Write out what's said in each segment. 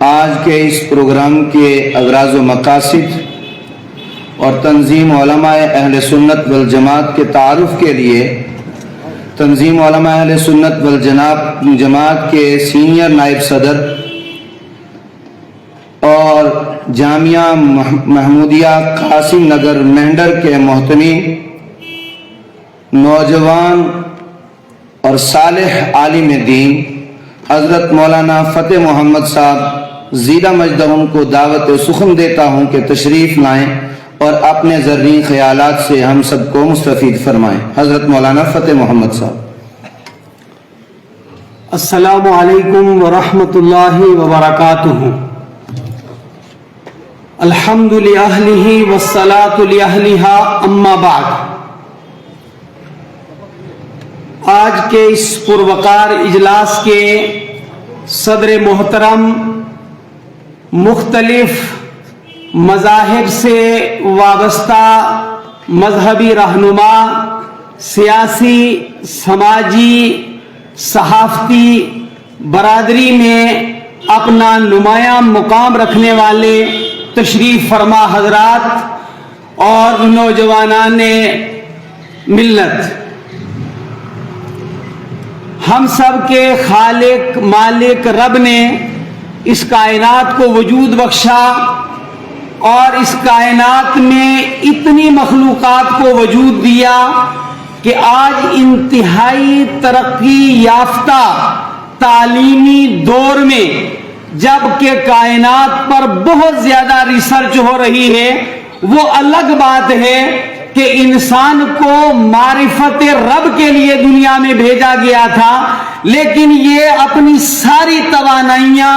آج کے اس پروگرام کے اغراض و مقاصد اور تنظیم علماء اہل سنت والجماعت کے تعارف کے لیے تنظیم علماء اہل سنت والجماعت کے سینئر نائب صدر اور جامعہ محمودیہ قاسم نگر مہنڈر کے محتمی نوجوان اور صالح عالم دین حضرت مولانا فتح محمد صاحب زیدہ مجدہم کو دعوت سخن دیتا ہوں کہ تشریف لائیں اور اپنے زرعی خیالات سے ہم سب کو مستفید فرمائیں۔ حضرت مولانا فتح محمد صاحب۔ السلام علیکم ورحمۃ اللہ وبرکاتہ۔ الحمد لأہلہ والصلاة لأہلہا اما بعد۔ آج کے اس پروقار اجلاس کے صدر محترم مختلف مذاہب سے وابستہ مذہبی رہنما، سیاسی، سماجی، صحافتی برادری میں اپنا نمایاں مقام رکھنے والے تشریف فرما حضرات اور نوجوانان ملت، ہم سب کے خالق مالک رب نے اس کائنات کو وجود بخشا اور اس کائنات میں اتنی مخلوقات کو وجود دیا کہ آج انتہائی ترقی یافتہ تعلیمی دور میں جب کہ کائنات پر بہت زیادہ ریسرچ ہو رہی ہے، وہ الگ بات ہے کہ انسان کو معرفت رب کے لیے دنیا میں بھیجا گیا تھا، لیکن یہ اپنی ساری توانائیاں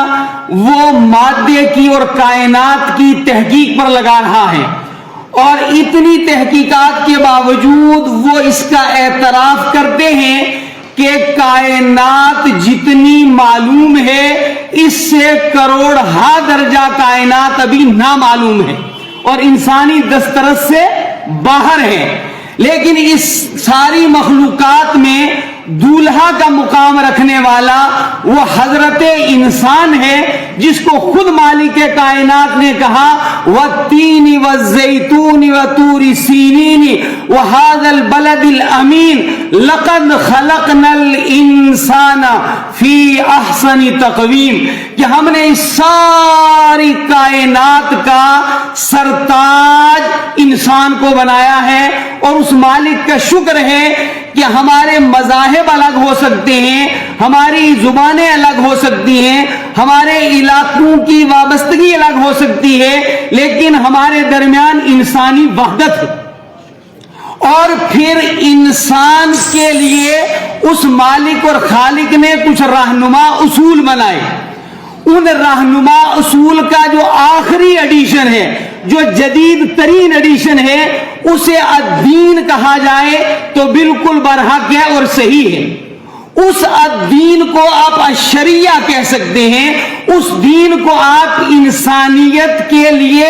وہ مادے کی اور کائنات کی تحقیق پر لگا رہا ہے، اور اتنی تحقیقات کے باوجود وہ اس کا اعتراف کرتے ہیں کہ کائنات جتنی معلوم ہے اس سے کروڑہا درجہ کائنات ابھی نامعلوم ہے اور انسانی دسترس سے باہر ہے۔ لیکن اس ساری مخلوقات میں دولہا کا مقام رکھنے والا وہ حضرت انسان ہے، جس کو خود مالک کائنات نے کہا وَالتِّينِ وَالزَّيْتُونِ وَطُورِ سِينِينِ وَهَذَا الْبَلَدِ الْأَمِينِ لَقَدْ خَلَقْنَا الْإِنسَانَ فِي أَحْسَنِ تَقْوِيمٍ، کہ ہم نے اس ساری کائنات کا سرتاج انسان کو بنایا ہے، اور اس مالک کا شکر ہے کہ ہمارے مذاہب الگ ہو سکتے ہیں، ہماری زبانیں الگ ہو سکتی ہیں، ہمارے علاقوں کی وابستگی الگ ہو سکتی ہے، لیکن ہمارے درمیان انسانی وحدت ہے۔ اور پھر انسان کے لیے اس مالک اور خالق نے کچھ رہنما اصول بنائے۔ ان رہنما اصول کا جو آخری ایڈیشن ہے، جو جدید ترین ایڈیشن ہے، اسے الدین کہا جائے تو بالکل برحق ہے اور صحیح ہے۔ اس الدین کو آپ الشریعہ کہہ سکتے ہیں، اس دین کو آپ انسانیت کے لیے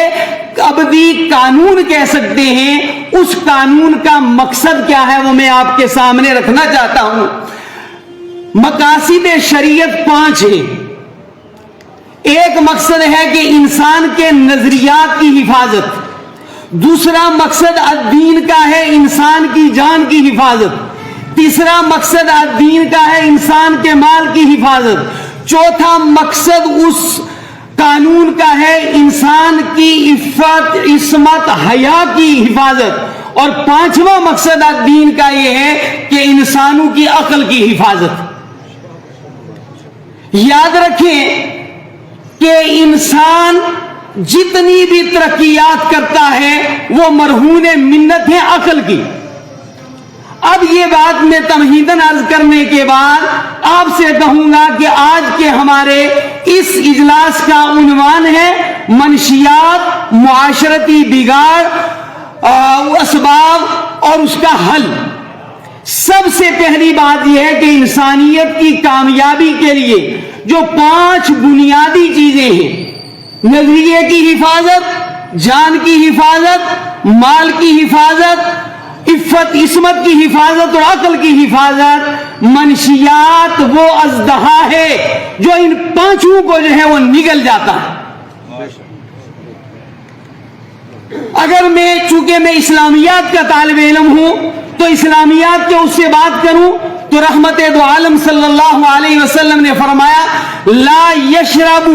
ابدی قانون کہہ سکتے ہیں۔ اس قانون کا مقصد کیا ہے وہ میں آپ کے سامنے رکھنا چاہتا ہوں۔ مقاصد شریعت 5 ہیں۔ ایک مقصد ہے کہ انسان کے نظریات کی حفاظت، دوسرا مقصد الدین کا ہے انسان کی جان کی حفاظت، تیسرا مقصد الدین کا ہے انسان کے مال کی حفاظت، چوتھا مقصد اس قانون کا ہے انسان کی عفت، عصمت، حیا کی حفاظت، اور پانچواں مقصد الدین کا یہ ہے کہ انسانوں کی عقل کی حفاظت۔ یاد رکھیں کہ انسان جتنی بھی ترقیات کرتا ہے وہ مرہون منت ہے عقل کی۔ اب یہ بات میں تمہیداً عرض کرنے کے بعد آپ سے کہوں گا کہ آج کے ہمارے اس اجلاس کا عنوان ہے منشیات، معاشرتی بگاڑ، اسباب اور اس کا حل۔ سب سے پہلی بات یہ ہے کہ انسانیت کی کامیابی کے لیے جو 5 بنیادی چیزیں ہیں، نظریے کی حفاظت، جان کی حفاظت، مال کی حفاظت، عفت عصمت کی حفاظت اور عقل کی حفاظت، منشیات وہ اژدہا ہے جو ان پانچوں کو جو ہے وہ نگل جاتا ہے. اگر میں چونکہ میں اسلامیات کا طالب علم ہوں تو اسلامیات کے اس سے بات کروں تو رحمت دو عالم صلی اللہ علیہ وسلم نے فرمایا لا یشرب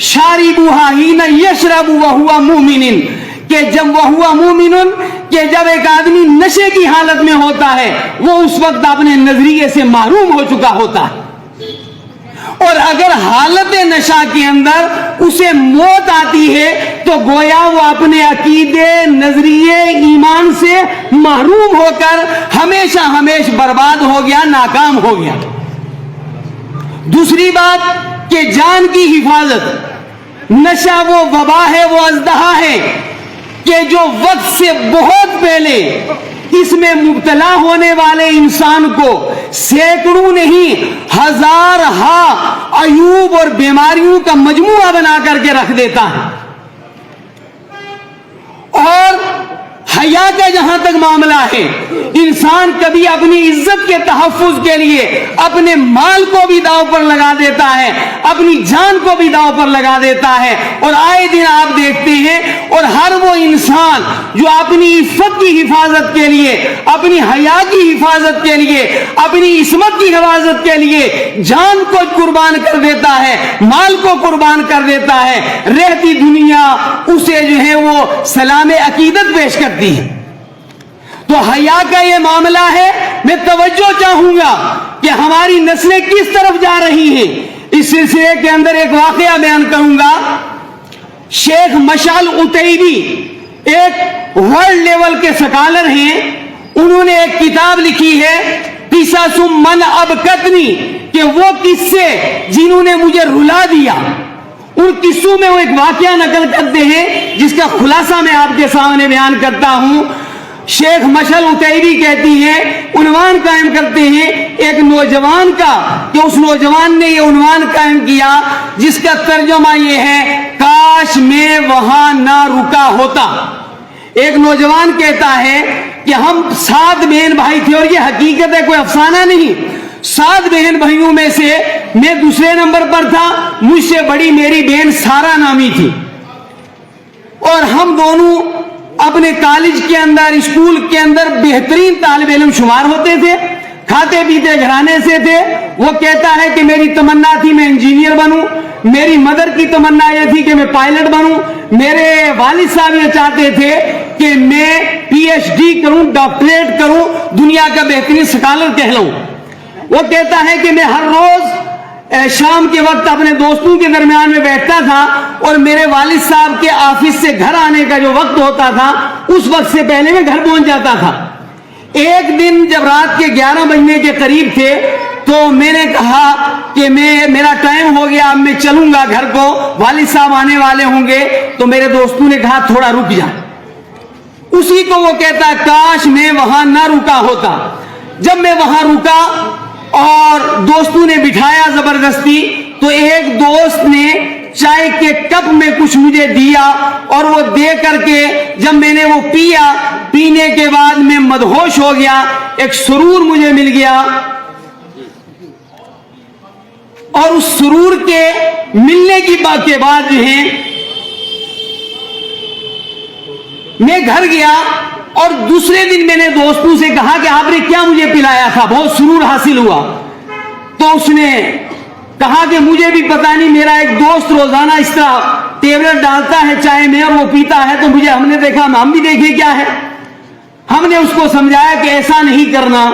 شاربوہا حین یشرب وہو مومن، کہ جب وہو مومن، کہ جب ایک آدمی نشے کی حالت میں ہوتا ہے وہ اس وقت اپنے نظریے سے محروم ہو چکا ہوتا ہے، اور اگر حالت نشہ کے اندر اسے موت آتی ہے تو گویا وہ اپنے عقیدے، نظریے، ایمان سے محروم ہو کر ہمیشہ ہمیشہ برباد ہو گیا، ناکام ہو گیا. دوسری بات کہ جان کی حفاظت، نشہ وہ وبا ہے، وہ اژدہا ہے کہ جو وقت سے بہت پہلے اس میں مبتلا ہونے والے انسان کو سینکڑوں نہیں ہزارہا عیوب اور بیماریوں کا مجموعہ بنا کر کے رکھ دیتا ہے. اور حیا کا جہاں تک معاملہ ہے، انسان کبھی اپنی عزت کے تحفظ کے لیے اپنے مال کو بھی داؤ پر لگا دیتا ہے، اپنی جان کو بھی داؤ پر لگا دیتا ہے. اور آئے دن آپ دیکھتے ہیں، اور ہر وہ انسان جو اپنی عفت کی حفاظت کے لیے، اپنی حیا کی حفاظت کے لیے، اپنی عصمت کی حفاظت کے لیے جان کو قربان کر دیتا ہے، مال کو قربان کر دیتا ہے، رہتی دنیا اسے جو ہے وہ سلام عقیدت پیش کرتی ہے. تو حیا کا یہ معاملہ ہے. میں توجہ چاہوں گا کہ ہماری نسلیں کس طرف جا رہی ہیں. اس سلسلے کے اندر ایک واقعہ بیان کروں گا. شیخ مشعل عتیبی ایک ورلڈ لیول کے سکالر ہیں. انہوں نے ایک کتاب لکھی ہے قصص من ابکتنی، کہ وہ قصے جنہوں نے مجھے رلا دیا. ان قصوں میں وہ ایک واقعہ نقل کرتے ہیں جس کا خلاصہ میں آپ کے سامنے بیان کرتا ہوں. شیخ مشعل عتیبی کہتی ہیں، عنوان قائم کرتے ہیں ایک نوجوان کا، کہ اس نوجوان نے یہ عنوان قائم کیا جس کا ترجمہ یہ ہے کاش میں وہاں نہ رکا ہوتا. ایک نوجوان کہتا ہے کہ ہم 7 بہن بھائی تھے، اور یہ حقیقت ہے، کوئی افسانہ نہیں. 7 بہن بھائیوں میں سے میں دوسرے نمبر پر تھا. مجھ سے بڑی میری بہن سارا نامی تھی، اور ہم دونوں اپنے کالج کے اندر، اسکول کے اندر بہترین طالب علم شمار ہوتے تھے. کھاتے پیتے گھرانے سے تھے. وہ کہتا ہے کہ میری تمنا تھی میں انجینئر بنوں، میری مدر کی تمنا یہ تھی کہ میں پائلٹ بنوں، میرے والد صاحب یہ چاہتے تھے کہ میں پی ایچ ڈی کروں، ڈاکٹریٹ کروں، دنیا کا بہترین سکالر کہلاؤں. وہ کہتا ہے کہ میں ہر روز شام کے وقت اپنے دوستوں کے درمیان میں بیٹھتا تھا، اور میرے والد صاحب کے آفس سے گھر آنے کا جو وقت ہوتا تھا اس وقت سے پہلے میں گھر پہنچ جاتا تھا. ایک دن جب رات کے 11 بجنے کے قریب تھے تو میں نے کہا کہ میرا ٹائم ہو گیا، اب میں چلوں گا گھر کو، والد صاحب آنے والے ہوں گے. تو میرے دوستوں نے کہا تھوڑا رک جا. اسی کو وہ کہتا کاش میں وہاں نہ رکا ہوتا. جب میں وہاں رکا اور دوستوں نے بٹھایا زبردستی، تو ایک دوست نے چائے کے کپ میں کچھ مجھے دیا، اور وہ دے کر کے جب میں نے وہ پیا، پینے کے بعد میں مدہوش ہو گیا. ایک سرور مجھے مل گیا، اور اس سرور کے ملنے کی بات کے بعد جو ہے میں گھر گیا، اور دوسرے دن میں نے دوستوں سے کہا کہ آپ نے کیا مجھے پلایا تھا، بہت سرور حاصل ہوا. تو اس نے کہا کہ مجھے بھی پتہ نہیں، میرا ایک دوست روزانہ اس طرح ٹیبلٹ ڈالتا ہے چائے میں اور وہ پیتا ہے، تو ہم نے دیکھا، ہم بھی دیکھے کیا ہے. ہم نے اس کو سمجھایا کہ ایسا نہیں کرنا.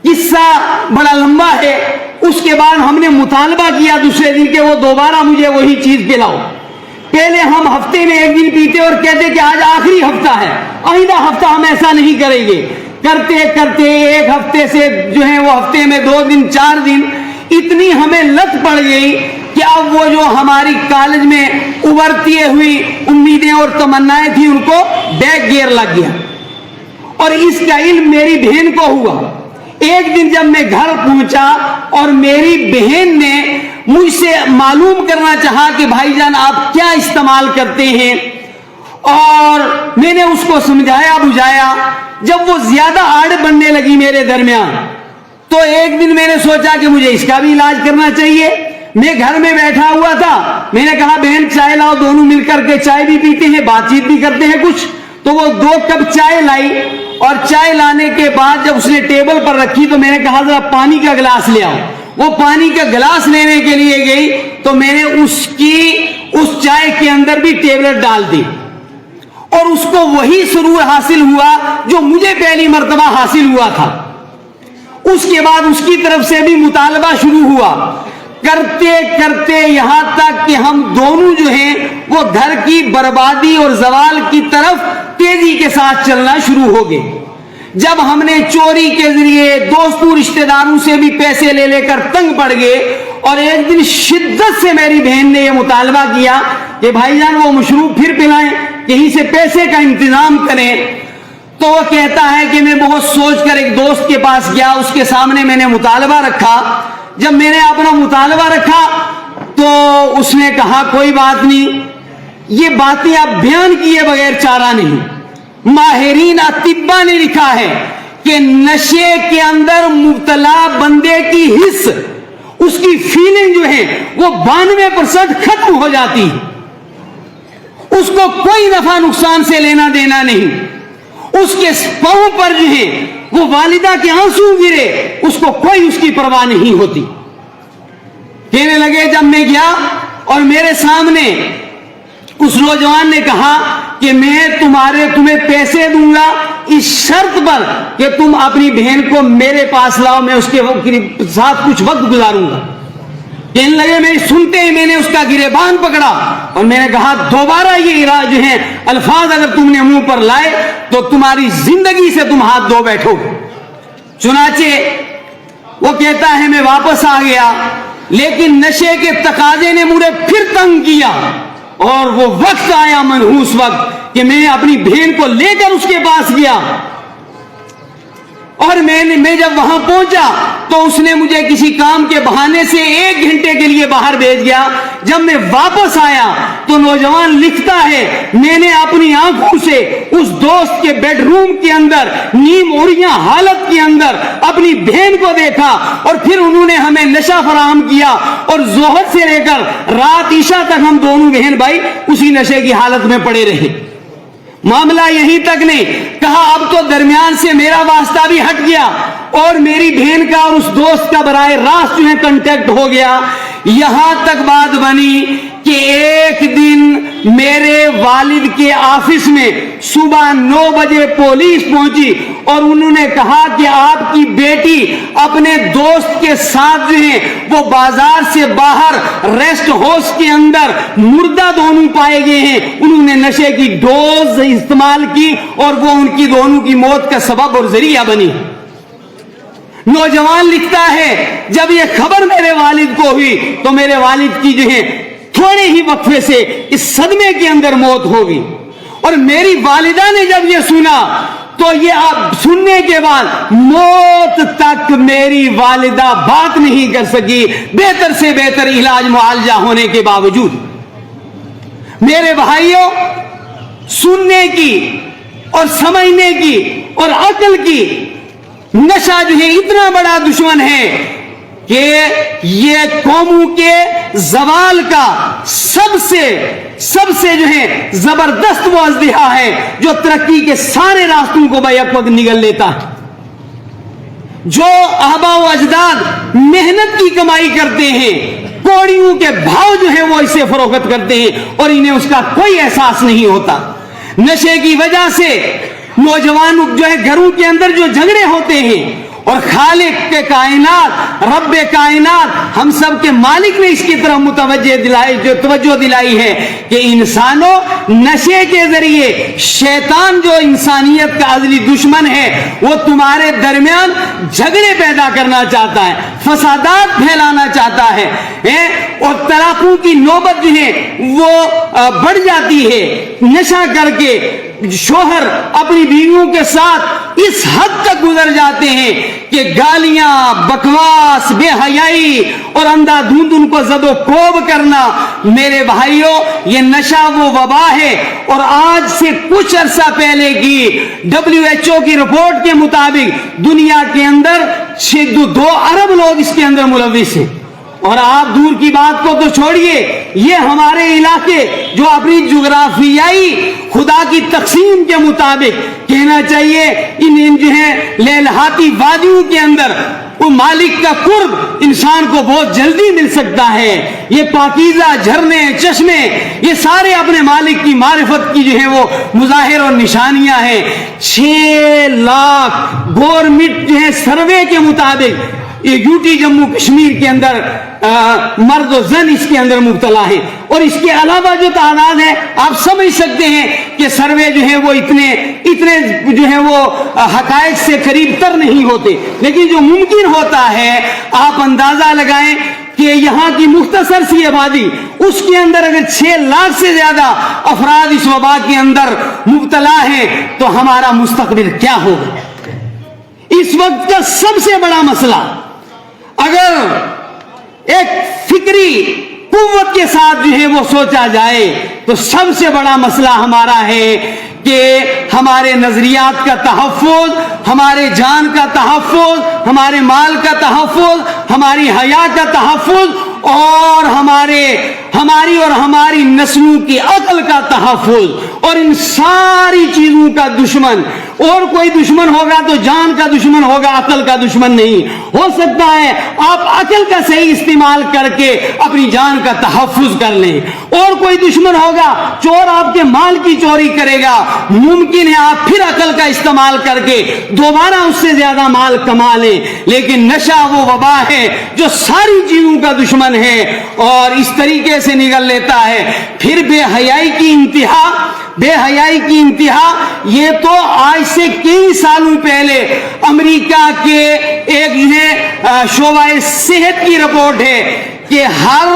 قصہ بڑا لمبا ہے. اس کے بعد ہم نے مطالبہ کیا دوسرے دن کہ وہ دوبارہ مجھے وہی چیز پلاؤ. پہلے ہم ہفتے میں ایک دن پیتے اور کہتے کہ آج آخری ہفتہ ہے، آئندہ ہفتہ ہم ایسا نہیں کریں گے. کرتے کرتے ایک ہفتے سے جو ہے وہ ہفتے میں 2 دن 4 دن اتنی ہمیں لت پڑ گئی کہ اب وہ جو ہماری کالج میں ابھرتی ہوئی امیدیں اور تمنائیں تھیں ان کو بیک گیئر لگ گیا. اور اس کا علم میری بہن کو ہوا. ایک دن جب میں گھر پہنچا اور میری بہن نے مجھ سے معلوم کرنا چاہا کہ بھائی جان آپ کیا استعمال کرتے ہیں، اور میں نے اس کو سمجھایا بجھایا. جب وہ زیادہ آڑ بننے لگی میرے درمیان تو ایک دن میں نے سوچا کہ مجھے اس کا بھی علاج کرنا چاہیے. میں گھر میں بیٹھا ہوا تھا, میں نے کہا بہن چائے لاؤ, دونوں مل کر کے چائے بھی پیتے ہیں, بات چیت بھی کرتے ہیں کچھ. تو وہ 2 کپ چائے لائی, اور چائے لانے کے بعد جب اس نے ٹیبل پر رکھی تو میں نے کہا ذرا پانی کا گلاس لے آؤ. وہ پانی کا گلاس لینے کے لیے گئی تو میں نے اس چائے کے اندر بھی ٹیبلٹ ڈال دی, اور اس کو وہی سرور حاصل ہوا جو مجھے پہلی مرتبہ حاصل ہوا تھا. اس کے بعد اس کی طرف سے بھی مطالبہ شروع ہوا, کرتے کرتے یہاں تک کہ ہم دونوں جو ہیں وہ گھر کی بربادی اور زوال کی طرف تیزی کے ساتھ چلنا شروع ہو گئے. جب ہم نے چوری کے ذریعے دوستوں رشتہ داروں سے بھی پیسے لے کر تنگ پڑ گئے, اور ایک دن شدت سے میری بہن نے یہ مطالبہ کیا کہ بھائی جان وہ مشروب پھر پلائیں, کہیں سے پیسے کا انتظام کریں. تو وہ کہتا ہے کہ میں بہت سوچ کر ایک دوست کے پاس گیا, اس کے سامنے میں نے مطالبہ رکھا. جب میں نے اپنا مطالبہ رکھا تو اس نے کہا کوئی بات نہیں, یہ باتیں آپ بیان کیے بغیر چارہ نہیں. ماہرین اطباء نے لکھا ہے کہ نشے کے اندر مبتلا بندے کی حس, اس کی فیلنگ جو ہے وہ 92% ختم ہو جاتی ہے. اس کو کوئی نفع نقصان سے لینا دینا نہیں. اس کے پاؤں پر جو ہے وہ والدہ کے آنسو گرے, اس کو کوئی اس کی پرواہ نہیں ہوتی. کہنے لگے جب میں گیا اور میرے سامنے اس نوجوان نے کہا کہ میں تمہیں پیسے دوں گا اس شرط پر کہ تم اپنی بہن کو میرے پاس لاؤ, میں اس کے ساتھ کچھ وقت گزاروں گا. کہنے لگے میں سنتے ہی میں نے اس کا گریبان پکڑا اور میں نے کہا دوبارہ یہ جو ہے الفاظ اگر تم نے منہ پر لائے تو تمہاری زندگی سے تم ہاتھ دھو بیٹھو. چنانچہ وہ کہتا ہے میں واپس آ گیا, لیکن نشے کے تقاضے نے مجھے پھر تنگ کیا, اور وہ وقت آیا منحوس وقت کہ میں اپنی بہن کو لے کر اس کے پاس گیا. اور میں جب وہاں پہنچا تو اس نے مجھے کسی کام کے بہانے سے 1 گھنٹے کے لیے باہر بھیج گیا. جب میں واپس آیا تو نوجوان لکھتا ہے میں نے اپنی آنکھوں سے اس دوست کے بیڈ روم کے اندر نیم اوریاں حالت کے اندر اپنی بہن کو دیکھا, اور پھر انہوں نے ہمیں نشہ فراہم کیا, اور ظہر سے لے کر رات عشاء تک ہم دونوں بہن بھائی اسی نشے کی حالت میں پڑے رہے. معاملہ یہیں تک نہیں, کہا اب تو درمیان سے میرا واسطہ بھی ہٹ گیا اور میری بہن کا اور اس دوست کا براہ راست جو ہے کنٹیکٹ ہو گیا. یہاں تک بات بنی کہ ایک دن میرے والد کے آفس میں صبح 9 بجے پولیس پہنچی, اور انہوں نے کہا کہ آپ کی بیٹی اپنے دوست کے ساتھ جو ہے وہ بازار سے باہر ریسٹ ہاؤس کے اندر مردہ دونوں پائے گئے ہیں. انہوں نے نشے کی ڈوز استعمال کی اور وہ ان کی دونوں کی موت کا سبب اور ذریعہ بنی. نوجوان لکھتا ہے جب یہ خبر میرے والد کو ہوئی تو میرے والد کی جو ہے تھوڑے ہی وقفے سے اس صدمے کے اندر موت ہو گئی, اور میری والدہ نے جب یہ سنا تو یہ آپ سننے کے بعد موت تک میری والدہ بات نہیں کر سکی, بہتر سے بہتر علاج معالجہ ہونے کے باوجود. میرے بھائیوں, سننے کی اور سمجھنے کی اور عقل کی نشہ جو ہے اتنا بڑا دشمن ہے کہ یہ قوموں کے زوال کا سب سے جو ہے زبردست وہ اژدہا ہے جو ترقی کے سارے راستوں کو بیک وقت نگل لیتا ہے. جو آباء و اجداد محنت کی کمائی کرتے ہیں, کوڑیوں کے بھاؤ جو ہے وہ اسے فروخت کرتے ہیں اور انہیں اس کا کوئی احساس نہیں ہوتا. نشے کی وجہ سے نوجوان جو ہے گھروں کے اندر جو جھگڑے ہوتے ہیں, اور خالق کے کائنات رب کائنات ہم سب کے مالک نے اس کی طرف توجہ دلائی ہے کہ انسانوں نشے کے ذریعے شیطان جو انسانیت کا ازلی دشمن ہے وہ تمہارے درمیان جھگڑے پیدا کرنا چاہتا ہے, فسادات پھیلانا چاہتا ہے, اور طلاقوں کی نوبت جو ہے وہ بڑھ جاتی ہے. نشہ کر کے شوہر اپنی بیویوں کے ساتھ اس حد تک گزر جاتے ہیں کہ گالیاں، بکواس، بے حیائی اور اندھا دھند ان کو زد و کوب کرنا. میرے بھائیوں، یہ نشہ وہ وبا ہے، اور آج سے کچھ عرصہ پہلے کی WHO کی رپورٹ کے مطابق دنیا کے اندر 2 ارب لوگ اس کے اندر ملوث ہیں. اور آپ دور کی بات کو تو چھوڑیے، یہ ہمارے علاقے جو اپنی جغرافیائی خدا کی تقسیم کے مطابق کہنا چاہیے ان جو ہے لیلہاتی وادیوں کے اندر وہ مالک کا قرب انسان کو بہت جلدی مل سکتا ہے. یہ پاکیزہ جھرنے، چشمے، یہ سارے اپنے مالک کی معرفت کی جو ہے وہ مظاہر اور نشانیاں ہیں. 6 لاکھ گورنمنٹ جو ہے سروے کے مطابق یہ UT جموں کشمیر کے اندر مرد و زن اس کے اندر مبتلا ہے. اور اس کے علاوہ جو تعداد ہے آپ سمجھ سکتے ہیں کہ سروے جو ہے وہ اتنے جو ہے وہ حقائق سے قریب تر نہیں ہوتے. لیکن جو ممکن ہوتا ہے آپ اندازہ لگائیں کہ یہاں کی مختصر سی آبادی، اس کے اندر اگر 6 لاکھ سے زیادہ افراد اس وبا کے اندر مبتلا ہیں تو ہمارا مستقبل کیا ہوگا؟ اس وقت کا سب سے بڑا مسئلہ، اگر ایک فکری قوت کے ساتھ جو ہے وہ سوچا جائے تو سب سے بڑا مسئلہ ہمارا ہے کہ ہمارے نظریات کا تحفظ، ہمارے جان کا تحفظ، ہمارے مال کا تحفظ، ہماری حیا کا تحفظ، اور ہماری اور ہماری نسلوں کی عقل کا تحفظ. اور ان ساری چیزوں کا دشمن اور کوئی دشمن ہوگا تو جان کا دشمن ہوگا، عقل کا دشمن نہیں ہو سکتا ہے. آپ عقل کا صحیح استعمال کر کے اپنی جان کا تحفظ کر لیں. اور کوئی دشمن ہوگا، چور آپ کے مال کی چوری کرے گا، ممکن ہے آپ پھر عقل کا استعمال کر کے دوبارہ اس سے زیادہ مال کما لیں. لیکن نشہ وہ وبا ہے جو ساری چیزوں کا دشمن ہے اور اس طریقے سے نگل لیتا ہے. پھر بے حیائی کی انتہا یہ تو آج سے کئی سالوں پہلے امریکہ کے ایک شعبہ صحت کی رپورٹ ہے کہ ہر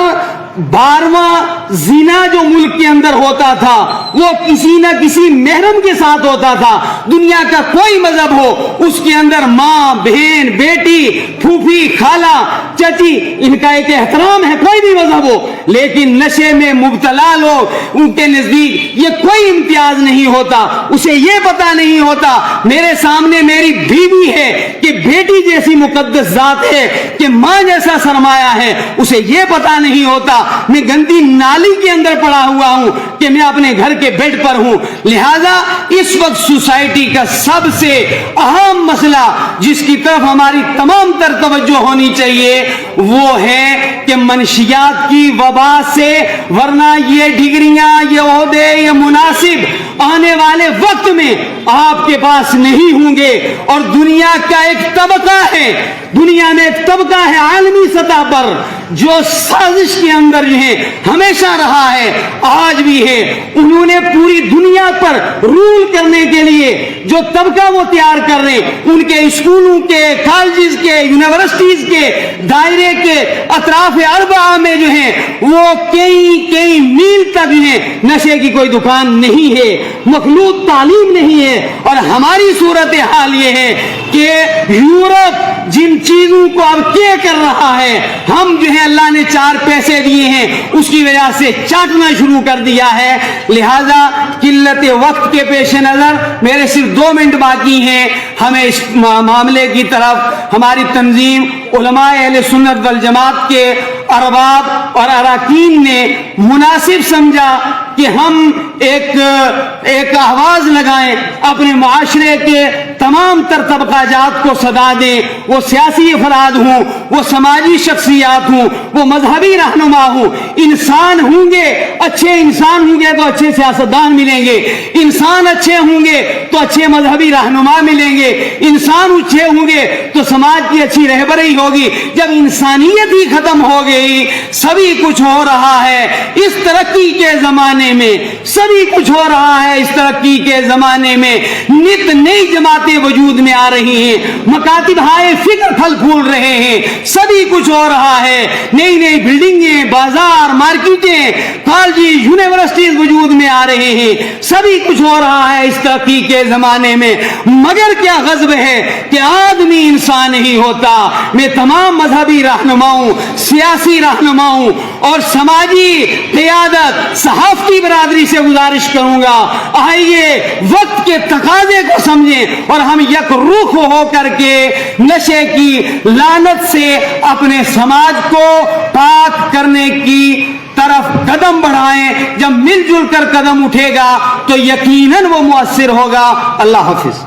12واں زنا جو ملک کے اندر ہوتا تھا وہ کسی نہ کسی محرم کے ساتھ ہوتا تھا. دنیا کا کوئی مذہب ہو، اس کے اندر ماں، بہن، بیٹی، پھوپھی، خالہ، چچی، ان کا ایک احترام ہے، کوئی بھی مذہب ہو. لیکن نشے میں مبتلا لوگ، ان کے نزدیک یہ کوئی امتیاز نہیں ہوتا. اسے یہ پتا نہیں ہوتا میرے سامنے میری بیوی ہے کہ بیٹی جیسی مقدس ذات ہے، کہ ماں جیسا سرمایہ ہے. اسے یہ پتا نہیں ہوتا میں گندی نالی کے اندر پڑا ہوا ہوں کہ میں اپنے گھر کے بیڈ پر ہوں. لہذا اس وقت سوسائٹی کا سب سے اہم مسئلہ جس کی طرف ہماری تمام تر توجہ ہونی چاہیے وہ ہے کہ منشیات کی وبا سے، ورنہ یہ ڈگریاں، یہ عہدے، یہ مناسب آنے والے وقت میں آپ کے پاس نہیں ہوں گے. اور دنیا کا ایک طبقہ ہے، دنیا میں ایک طبقہ ہے عالمی سطح پر جو سازش کے اندر جو ہے ہمیشہ رہا ہے، آج بھی ہے. انہوں نے پوری دنیا پر رول کرنے کے لیے جو طبقہ وہ تیار کر رہے، ان کے اسکولوں کے، کالجز کے، یونیورسٹیز کے دائرے کے اطراف اربعہ میں جو ہے وہ کئی میل تک جو ہے نشے کی کوئی دکان نہیں ہے، مخلوط تعلیم نہیں ہے. اور ہماری صورتحال یہ ہے کہ یورپ جن چیزوں کو اب کیا کر رہا ہے، ہم جو ہے اللہ نے 4 پیسے دیے ہیں اس کی وجہ سے چاٹنا شروع کر دیا ہے. لہذا قلت وقت کے پیش نظر میرے صرف 2 منٹ باقی ہیں. ہمیں اس معاملے کی طرف ہماری تنظیم علماء اہل سنت والجماعت کے ارباب اور اراکین نے مناسب سمجھا کہ ہم ایک آواز لگائیں، اپنے معاشرے کے تمام تر طبقہ جات کو صدا دیں. وہ سیاسی افراد ہوں، وہ سماجی شخصیات ہوں، وہ مذہبی رہنما ہوں. انسان ہوں گے، اچھے انسان ہوں گے تو اچھے سیاستدان ملیں گے. انسان اچھے ہوں گے تو اچھے مذہبی رہنما ملیں گے. انسان اچھے ہوں گے تو سماج کی اچھی رہبری ہوگی. جب انسانیت ہی ختم ہو گئی، سبھی کچھ ہو رہا ہے. اس ترقی کے زمانے زمانے میں سبھی کچھ ہو رہا ہے، اس ترقی کے زمانے میں نت نئی جماعتیں وجود میں آ رہی ہیں، مکاتب ہائے فکر پھل پھول رہے ہیں، سبھی کچھ ہو رہا ہے، نئی نئی بلڈنگیں، بازار، مارکیٹیں، کالجز، یونیورسٹیز وجود میں آ رہے ہیں، سبھی کچھ ہو رہا ہے اس ترقی کے زمانے میں، مگر کیا غضب ہے کہ آدمی انسان نہیں ہوتا۔ میں تمام مذہبی رہنماؤں، سیاسی رہنماؤں اور سماجی قیادت، صحافتی برادری سے گزارش کروں گا، آئیے وقت کے تقاضے کو سمجھیں اور ہم یک رخ ہو کر کے نشے کی لعنت سے اپنے سماج کو پاک کرنے کی طرف قدم بڑھائیں۔ جب مل جل کر قدم اٹھے گا تو یقیناً وہ مؤثر ہوگا۔ اللہ حافظ۔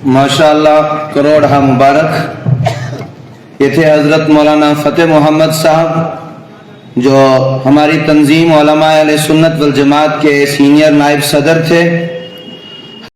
ماشاءاللہ، کروڑ مبارک۔ یہ تھے حضرت مولانا فتح محمد صاحب جو ہماری تنظیم علماء اہل سنت والجماعت کے سینئر نائب صدر تھے۔